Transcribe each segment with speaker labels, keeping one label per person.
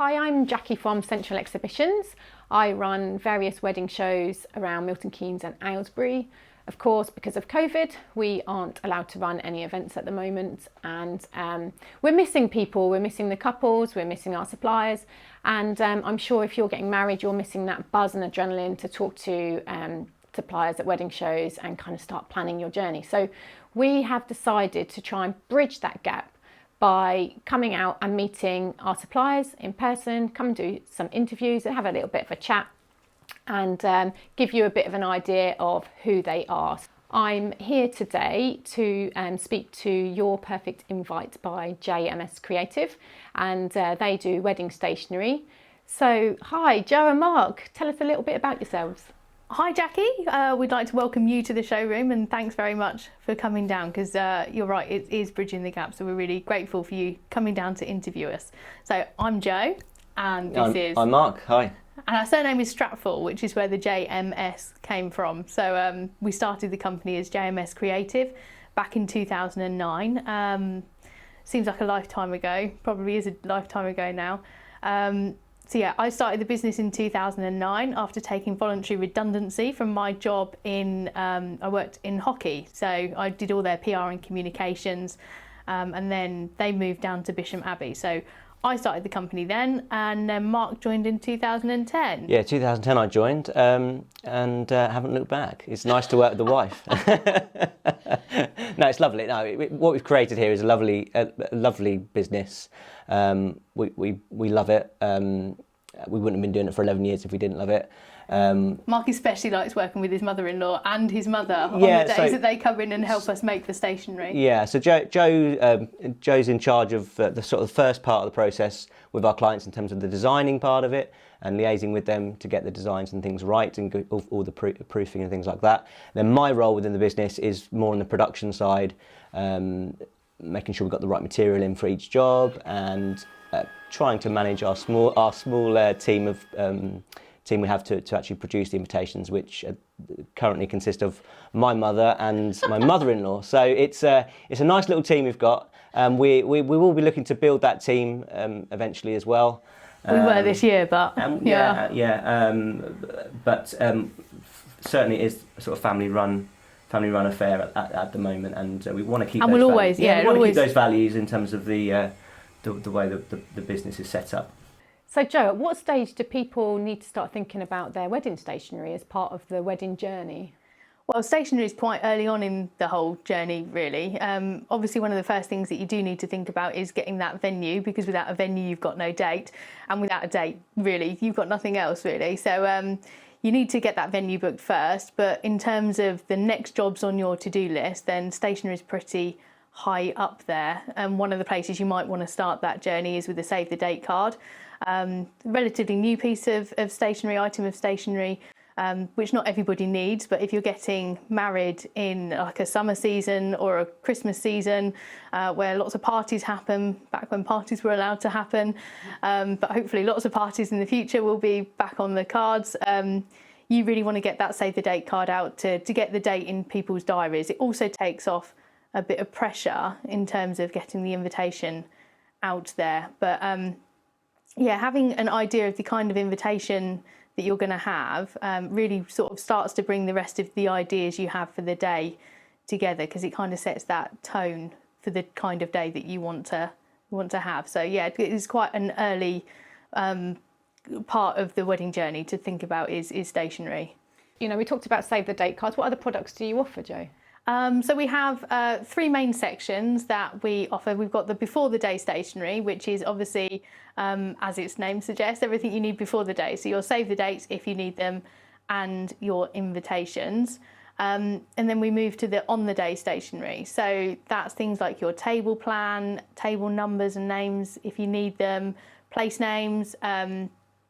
Speaker 1: Hi, I'm Jackie from Central Exhibitions. I run various wedding shows around Milton Keynes and Aylesbury. Of course, because of COVID, we aren't allowed to run any events at the moment, and we're missing people. We're missing the couples, we're missing our suppliers, and I'm sure if you're getting married, you're missing that buzz and adrenaline to talk to suppliers at wedding shows and kind of start planning your journey. So we have decided to try and bridge that gap by coming out and meeting our suppliers in person, come and do some interviews and have a little bit of a chat and give you a bit of an idea of who they are. I'm here today to speak to Your Perfect Invite by JMS Creative, and they do wedding stationery. So hi, Joe and Mark, tell us a little bit about yourselves.
Speaker 2: Hi Jackie, we'd like to welcome you to the showroom and thanks very much for coming down, because you're right, it is bridging the gap, so we're really grateful for you coming down to interview us. So I'm Joe and
Speaker 3: I'm Mark, hi.
Speaker 2: And our surname is Stratford, which is where the JMS came from. So we started the company as JMS Creative back in 2009. Seems like a lifetime ago, probably is a lifetime ago now. So yeah, I started the business in 2009 after taking voluntary redundancy from my job in, I worked in hockey. So I did all their PR and communications, and then they moved down to Bisham Abbey. So I started the company then, and then Mark joined in 2010.
Speaker 3: Yeah, 2010 I joined, and haven't looked back. It's nice to work with the wife. No, it's lovely. No, what we've created here is a lovely business. We love it. We wouldn't have been doing it for 11 years if we didn't love it.
Speaker 2: Mark especially likes working with his mother-in-law and his mother on the days that they come in and help us make the stationery. Yeah,
Speaker 3: so Joe's in charge of the sort of first part of the process with our clients in terms of the designing part of it and liaising with them to get the designs and things right and all the proofing and things like that. Then my role within the business is more on the production side, making sure we've got the right material in for each job and trying to manage our small team we have to actually produce the invitations, which currently consist of my mother and my mother-in-law. So it's a nice little team we've got. We will be looking to build that team eventually as well.
Speaker 2: We were this year, but
Speaker 3: but certainly is a sort of family run affair at the moment, and we want to keep.
Speaker 2: And
Speaker 3: those
Speaker 2: we'll
Speaker 3: values.
Speaker 2: always,
Speaker 3: we want to keep those values in terms of the way the business is set up.
Speaker 1: So Joe, at what stage do people need to start thinking about their wedding stationery as part of the wedding journey?
Speaker 2: Well, stationery is quite early on in the whole journey, really. Obviously, one of the first things that you do need to think about is getting that venue, because without a venue, you've got no date. And without a date, really, you've got nothing else, really. So you need to get that venue booked first. But in terms of the next jobs on your to-do list, then stationery is pretty high up there. And one of the places you might want to start that journey is with a save the date card. Relatively new piece of item of stationery, which not everybody needs, but if you're getting married in like a summer season or a Christmas season where lots of parties happen, back when parties were allowed to happen, but hopefully lots of parties in the future will be back on the cards, you really want to get that save the date card out to get the date in people's diaries. It also takes off a bit of pressure in terms of getting the invitation out there, but yeah, having an idea of the kind of invitation that you're going to have really sort of starts to bring the rest of the ideas you have for the day together, because it kind of sets that tone for the kind of day that you want to have. So yeah, it is quite an early part of the wedding journey to think about is stationery.
Speaker 1: You know, we talked about save the date cards. What other products do you offer, Joe?
Speaker 2: So we have three main sections that we offer. We've got the before the day stationery, which is obviously, as its name suggests, everything you need before the day. So you'll save the dates if you need them and your invitations. And then we move to the on the day stationery. So that's things like your table plan, table numbers and names if you need them, place names,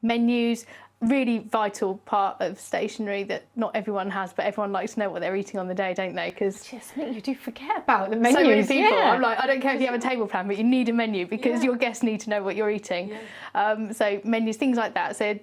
Speaker 2: menus. Really vital part of stationery that not everyone has, but everyone likes to know what they're eating on the day, don't they? Because
Speaker 1: just you do forget about the menus.
Speaker 2: So many people. Yeah. I'm like, I don't care if you have a table plan, but you need a menu because your guests need to know what you're eating. Yeah. So menus, things like that. So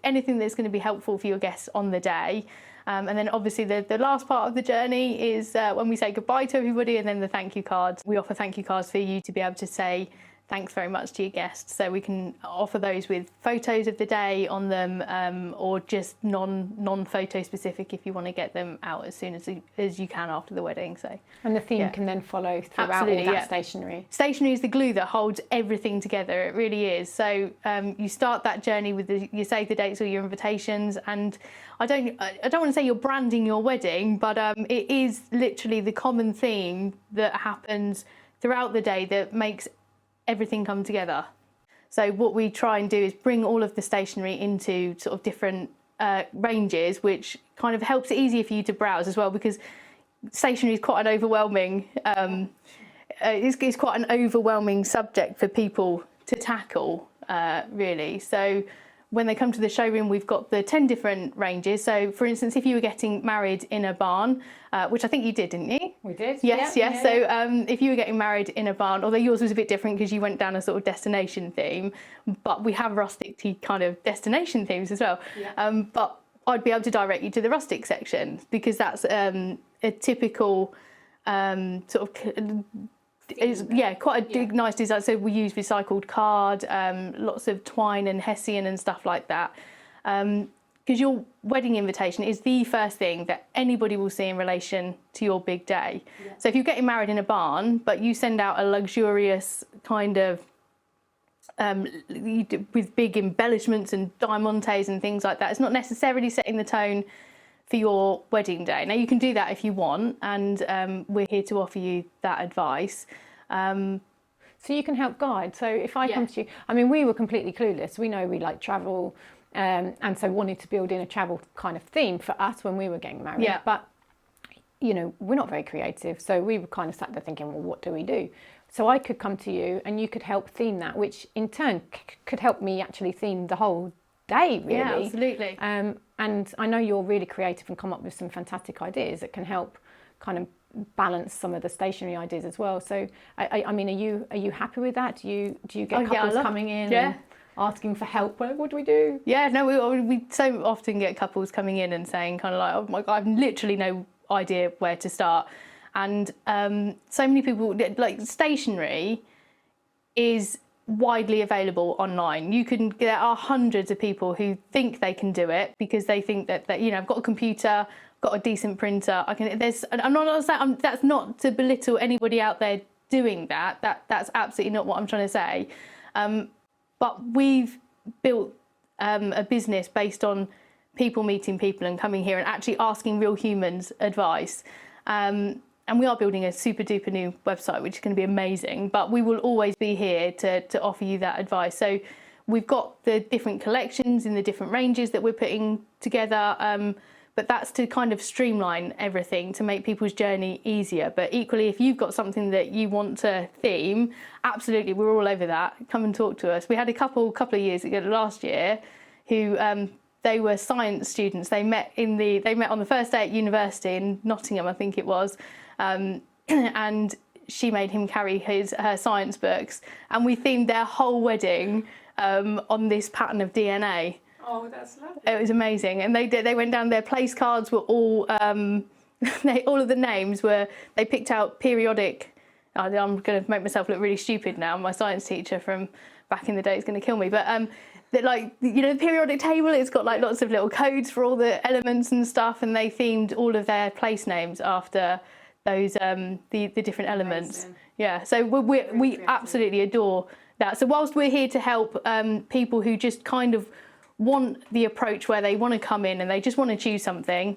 Speaker 2: anything that's going to be helpful for your guests on the day. And then obviously the last part of the journey is when we say goodbye to everybody, and then the thank you cards. We offer thank you cards for you to be able to say thanks very much to your guests. So we can offer those with photos of the day on them, or just non-photo specific if you want to get them out as soon as you can after the wedding. So,
Speaker 1: and the theme
Speaker 2: yeah.
Speaker 1: can then follow throughout
Speaker 2: Absolutely,
Speaker 1: all that
Speaker 2: yeah.
Speaker 1: stationery.
Speaker 2: Stationery is the glue that holds everything together. It really is. So you start that journey with your save the dates or your invitations, and I don't want to say you're branding your wedding, but it is literally the common theme that happens throughout the day that makes everything come together. So what we try and do is bring all of the stationery into sort of different ranges, which kind of helps it easier for you to browse as well, because stationery is quite an overwhelming it's quite an overwhelming subject for people to tackle, really. So when they come to the showroom, we've got the 10 different ranges. So for instance, if you were getting married in a barn, which I think you did, didn't you?
Speaker 1: We did.
Speaker 2: Yes,
Speaker 1: yeah,
Speaker 2: yes.
Speaker 1: Yeah,
Speaker 2: So if you were getting married in a barn, although yours was a bit different because you went down a sort of destination theme, but we have rustic kind of destination themes as well.
Speaker 1: Yeah.
Speaker 2: But I'd be able to direct you to the rustic section, because that's a typical sort of... It's, yeah, quite a nice design. So we use recycled card, lots of twine and hessian and stuff like that. Because your wedding invitation is the first thing that anybody will see in relation to your big day. Yeah. So if you're getting married in a barn, but you send out a luxurious kind of with big embellishments and diamantes and things like that, it's not necessarily setting the tone for your wedding day. Now you can do that if you want, and we're here to offer you that advice.
Speaker 1: So you can help guide. So if I come to you, I mean, we were completely clueless. We know we like travel, and so wanted to build in a travel kind of theme for us when we were getting married.
Speaker 2: Yeah.
Speaker 1: But, you know, we're not very creative. So we were kind of sat there thinking, well, what do we do? So I could come to you and you could help theme that, which in turn could help me actually theme the whole day, really.
Speaker 2: Yeah, absolutely.
Speaker 1: And I know you're really creative and come up with some fantastic ideas that can help kind of balance some of the stationery ideas as well. So I mean, are you happy with that? Do you get couples coming in and asking for help? What do we do? Yeah, no,
Speaker 2: we so often get couples coming in and saying kind of like, oh my God, I've literally no idea where to start. And so many people, like, stationery is widely available online. There are hundreds of people who think they can do it because they think that you know, I've got a computer, got a decent printer, that's not to belittle anybody out there doing that. That's absolutely not what I'm trying to say. But we've built a business based on people meeting people and coming here and actually asking real humans advice. And we are building a super duper new website, which is going to be amazing, but we will always be here to offer you that advice. So we've got the different collections in the different ranges that we're putting together, but that's to kind of streamline everything to make people's journey easier. But equally, if you've got something that you want to theme, absolutely, we're all over that. Come and talk to us. We had a couple of years ago, last year, who they were science students. They met on the first day at university in Nottingham, I think it was. And she made him carry her science books, and we themed their whole wedding on this pattern of DNA.
Speaker 1: Oh, that's lovely.
Speaker 2: It was amazing. And they went down, their place cards were all all of the names were, they picked out periodic. I'm going to make myself look really stupid now. My science teacher from back in the day is going to kill me, but like, you know, the periodic table, it's got like lots of little codes for all the elements and stuff, and they themed all of their place names after those the different elements.
Speaker 1: Amazing.
Speaker 2: Yeah, so we absolutely adore that. So whilst we're here to help people who just kind of want the approach where they want to come in and they just want to choose something,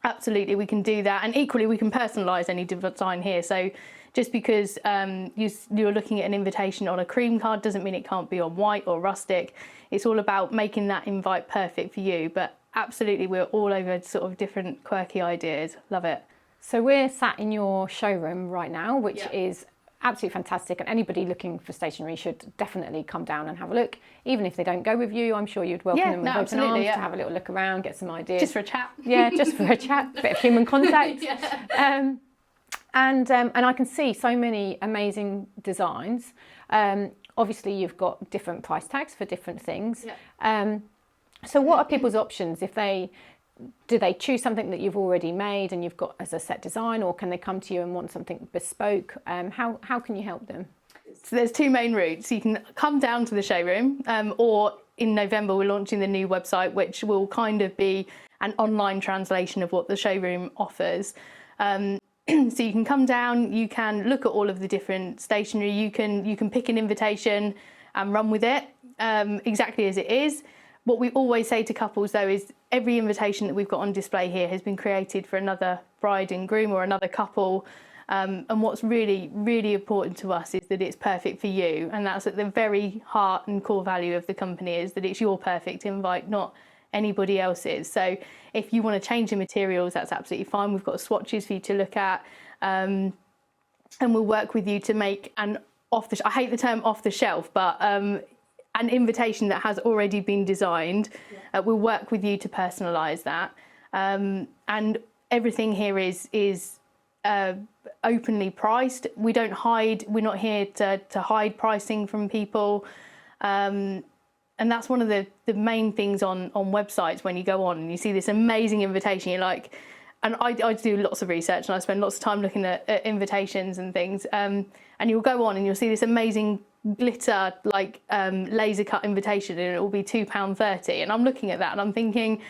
Speaker 2: absolutely we can do that. And equally we can personalise any design here. So just because you're looking at an invitation on a cream card doesn't mean it can't be on white or rustic. It's all about making that invite perfect for you. But absolutely, we're all over sort of different quirky ideas. Love it.
Speaker 1: So we're sat in your showroom right now, which is absolutely fantastic, and anybody looking for stationery should definitely come down and have a look. Even if they don't go with you, I'm sure you'd welcome them with open arms to have a little look around, get some ideas.
Speaker 2: Just for a chat.
Speaker 1: Yeah, just for a chat, a bit of human contact. And I can see so many amazing designs. Obviously, you've got different price tags for different things. So what are people's options if do they choose something that you've already made and you've got as a set design, or can they come to you and want something bespoke? How can you help them?
Speaker 2: So there's two main routes. You can come down to the showroom, or in November we're launching the new website, which will kind of be an online translation of what the showroom offers. So you can come down, you can look at all of the different stationery, you can pick an invitation and run with it exactly as it is. What we always say to couples though is every invitation that we've got on display here has been created for another bride and groom or another couple. And what's really, really important to us is that it's perfect for you. And that's at the very heart and core value of the company, is that it's your perfect invite, not anybody else's. So if you want to change the materials, that's absolutely fine. We've got swatches for you to look at, and we'll work with you to make an I hate the term off the shelf, but an invitation that has already been designed. We'll work with you to personalise that, and everything here is openly priced. We don't hide. We're not here to hide pricing from people. And that's one of the main things on websites when you go on and you see this amazing invitation. You're like, and I do lots of research and I spend lots of time looking at invitations and things. And you'll go on and you'll see this amazing glitter, like laser cut invitation, and it will be £2.30. And I'm looking at that and I'm thinking,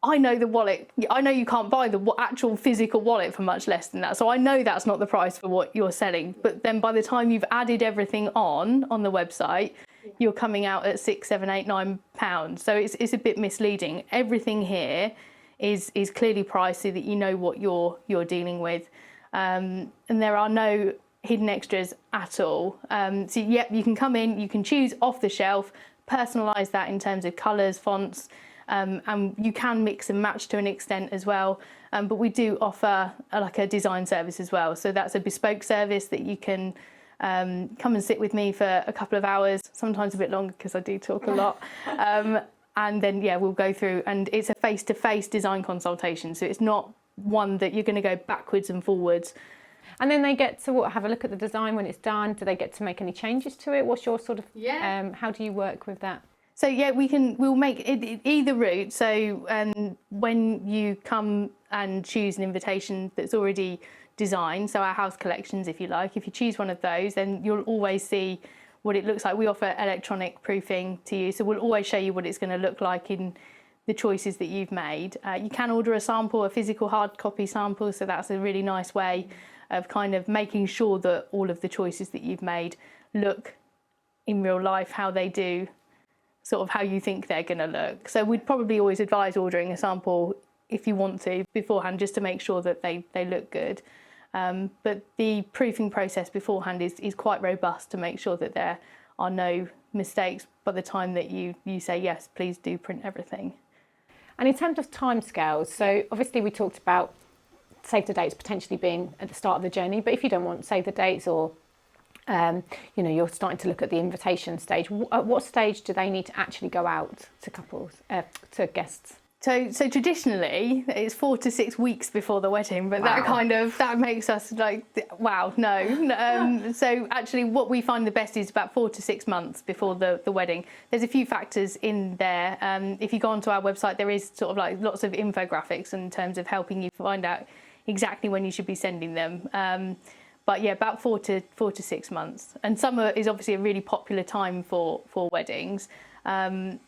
Speaker 2: I know the wallet. I know you can't buy the actual physical wallet for much less than that. So I know that's not the price for what you're selling. But then by the time you've added everything on the website, you're coming out at £6, £7, £8, £9. So it's a bit misleading. Everything here is clearly priced so that you know what you're dealing with, and there are no hidden extras at all. So yeah, you can come in, you can choose off the shelf, personalise that in terms of colours, fonts, and you can mix and match to an extent as well. But we do offer a design service as well. So that's a bespoke service that you can come and sit with me for a couple of hours, sometimes a bit longer because I do talk a lot. And then, yeah, we'll go through, and it's a face-to-face design consultation. So it's not one that you're going to go backwards and forwards.
Speaker 1: And then they get to have a look at the design when it's done. Do they get to make any changes to it? What's your sort of, how do you work with that?
Speaker 2: So yeah, we'll make it either route. So when you come and choose an invitation that's already designed, so our house collections, if you like, if you choose one of those, then you'll always see what it looks like. We offer electronic proofing to you, so we'll always show you what it's going to look like in the choices that you've made. You can order a sample, a physical hard copy sample, so that's a really nice way of kind of making sure that all of the choices that you've made look in real life how they do, sort of how you think they're going to look. So we'd probably always advise ordering a sample if you want to beforehand, just to make sure that they look good. But the proofing process beforehand is quite robust to make sure that there are no mistakes by the time that you say, yes, please do print everything.
Speaker 1: And in terms of timescales, so obviously we talked about save the dates potentially being at the start of the journey, but if you don't want save the dates, or you're starting to look at the invitation stage, at what stage do they need to actually go out to couples, to guests?
Speaker 2: So traditionally it's 4 to 6 weeks before the wedding, but
Speaker 1: Wow.
Speaker 2: that makes us like, wow, no. So actually what we find the best is about 4 to 6 months before the wedding. There's a few factors in there. If you go onto our website, there is sort of like lots of infographics in terms of helping you find out exactly when you should be sending them. But yeah, about 4 to 6 months. And summer is obviously a really popular time for weddings. And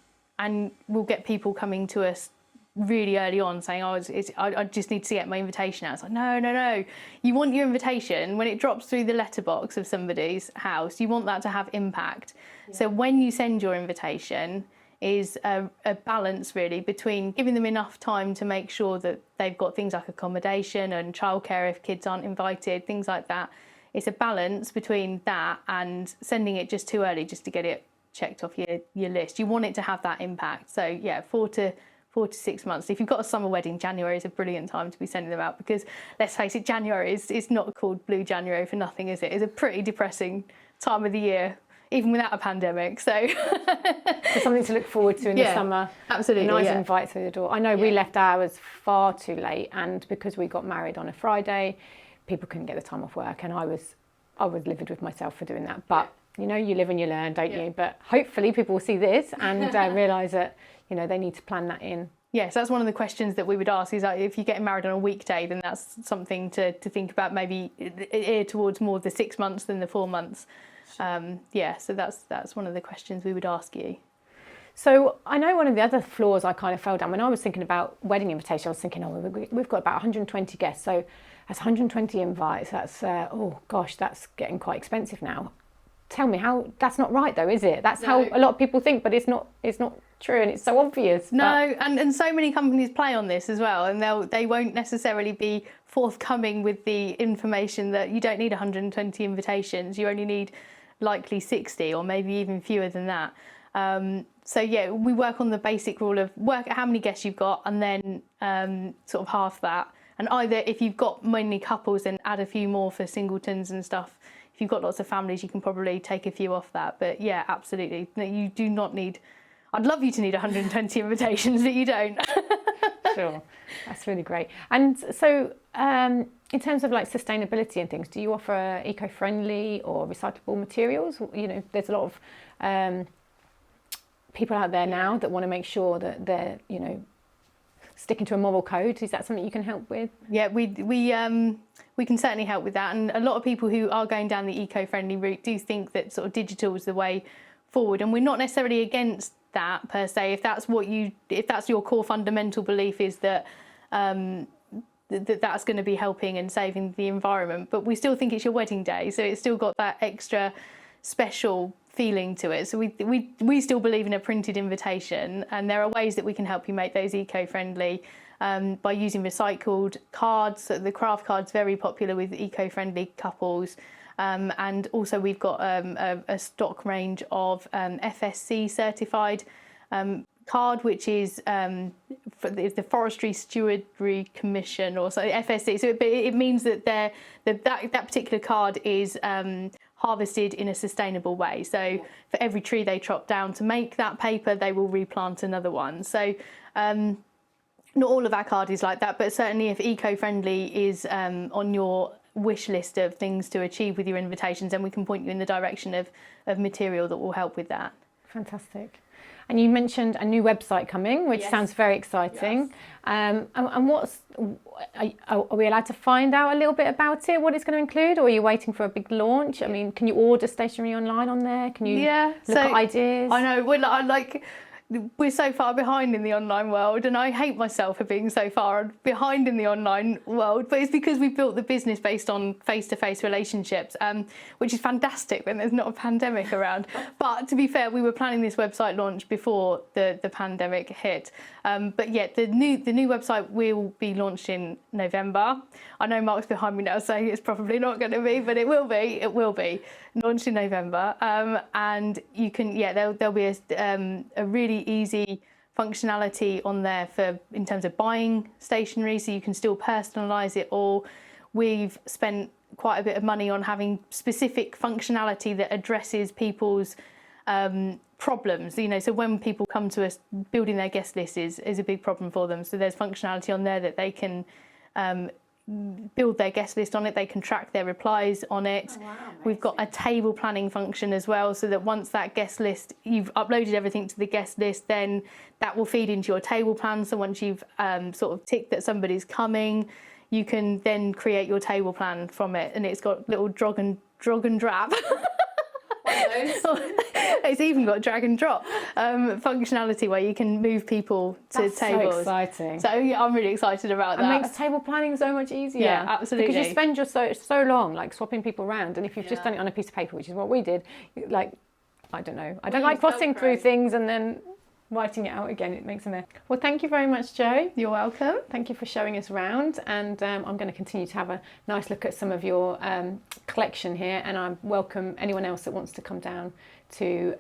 Speaker 2: we'll get people coming to us really early on saying, I just need to get my invitation out. It's like, no. You want your invitation, when it drops through the letterbox of somebody's house, you want that to have impact. Yeah. So when you send your invitation is a balance really between giving them enough time to make sure that they've got things like accommodation and childcare if kids aren't invited, things like that. It's a balance between that and sending it just too early just to get it checked off your list. You want it to have that impact. So yeah, 4 to 6 months. If you've got a summer wedding, January is a brilliant time to be sending them out, because let's face it, January is not called Blue January for nothing, is it? It's a pretty depressing time of the year, even without a pandemic. So
Speaker 1: something to look forward to in the summer.
Speaker 2: Absolutely.
Speaker 1: A nice invite through the door. I know we left ours far too late, and because we got married on a Friday, people couldn't get the time off work, and I was livid with myself for doing that. But you live and you learn, don't you? But hopefully people will see this and realise that they need to plan that in.
Speaker 2: Yes, that's one of the questions that we would ask, is that if you're getting married on a weekday, then that's something to think about, maybe towards more the 6 months than the 4 months. So that's one of the questions we would ask you.
Speaker 1: So I know one of the other flaws I kind of fell down when I was thinking about wedding invitation. I was thinking, we've got about 120 guests, so that's 120 invites. That's oh gosh, that's getting quite expensive now. Tell me how that's not right though, is it? That's how a lot of people think, but it's not true, and it's so obvious.
Speaker 2: No, and so many companies play on this as well, and they won't necessarily be forthcoming with the information that you don't need 120 invitations. You only need likely 60, or maybe even fewer than that. So yeah, we work on the basic rule of work at how many guests you've got, and then sort of half that. And either if you've got many couples, then add a few more for singletons and stuff. If you've got lots of families, you can probably take a few off that. But yeah, absolutely, you do not need. I'd love you to need 120 invitations, but you don't.
Speaker 1: Sure, that's really great. And so, in terms of like sustainability and things, do you offer eco-friendly or recyclable materials? You know, there's a lot of people out there now that want to make sure that they're, you know, sticking to a moral code. Is that something you can help with? Yeah,
Speaker 2: we can certainly help with that. And a lot of people who are going down the eco-friendly route do think that sort of digital is the way forward. And we're not necessarily against that per se. If that's your core fundamental belief, is that that's going to be helping and saving the environment. But we still think it's your wedding day, so it's still got that extra special feeling to it. So we still believe in a printed invitation, and there are ways that we can help you make those eco-friendly by using recycled cards. So the craft card's very popular with eco-friendly couples, and also we've got a stock range of FSC certified card, which is for the Forestry Stewardship Commission, or so FSC. So it means that that particular card is harvested in a sustainable way. So for every tree they chop down to make that paper, they will replant another one. So not all of our card is like that, but certainly if eco-friendly is on your wish list of things to achieve with your invitations, then we can point you in the direction of material that will help with that.
Speaker 1: Fantastic. And you mentioned a new website coming, which sounds very exciting. Yes. And are we allowed to find out a little bit about it, what it's going to include, or are you waiting for a big launch? I mean, can you order stationery online on there? Can you look at ideas?
Speaker 2: I know, we're so far behind in the online world, and I hate myself for being so far behind in the online world, but it's because we've built the business based on face-to-face relationships, which is fantastic when there's not a pandemic around. But to be fair, we were planning this website launch before the pandemic hit. But yeah, the new website will be launched in November. I know Mark's behind me now saying it's probably not going to be, but it will be launched in November. And you can, there'll be a really easy functionality on there in terms of buying stationery, so you can still personalise it all. We've spent quite a bit of money on having specific functionality that addresses people's problems. You know, so when people come to us, building their guest list is a big problem for them. So there's functionality on there that they can build their guest list on it, they can track their replies on it. Oh, wow, we've got a table planning function as well, so that once that guest list, you've uploaded everything to the guest list, then that will feed into your table plan. So once you've sort of ticked that somebody's coming, you can then create your table plan from it, and it's got little drag and drop. It's even got drag and drop functionality where you can move people to tables.
Speaker 1: That's so exciting.
Speaker 2: So yeah, I'm really excited about that.
Speaker 1: It makes table planning so much easier.
Speaker 2: Yeah, absolutely.
Speaker 1: Because you spend so long like swapping people around, and if you've just done it on a piece of paper, which is what we did, like, I don't know. I don't like crossing through things and then writing it out again. It makes a mess. Well, thank you very much, Jo.
Speaker 2: You're welcome.
Speaker 1: Thank you for showing us around, and I'm going to continue to have a nice look at some of your collection here, and I welcome anyone else that wants to come down to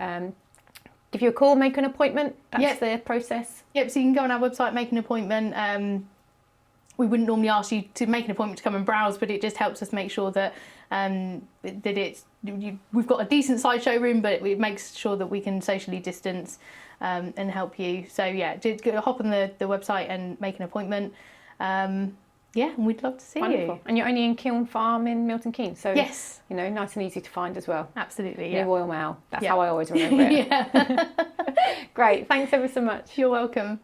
Speaker 1: give you a call, make an appointment. That's the process.
Speaker 2: Yep, so you can go on our website, make an appointment. We wouldn't normally ask you to make an appointment to come and browse, but it just helps us make sure that we've got a decent side showroom, but it makes sure that we can socially distance and help you. So yeah, just hop on the website and make an appointment. And we'd love to see you.
Speaker 1: And you're only in Kiln Farm in Milton Keynes, so
Speaker 2: yes,
Speaker 1: you know, nice and easy to find as well.
Speaker 2: Absolutely,
Speaker 1: Near Royal Mail. That's how I always remember it.
Speaker 2: Yeah.
Speaker 1: Great, thanks ever so much.
Speaker 2: You're welcome.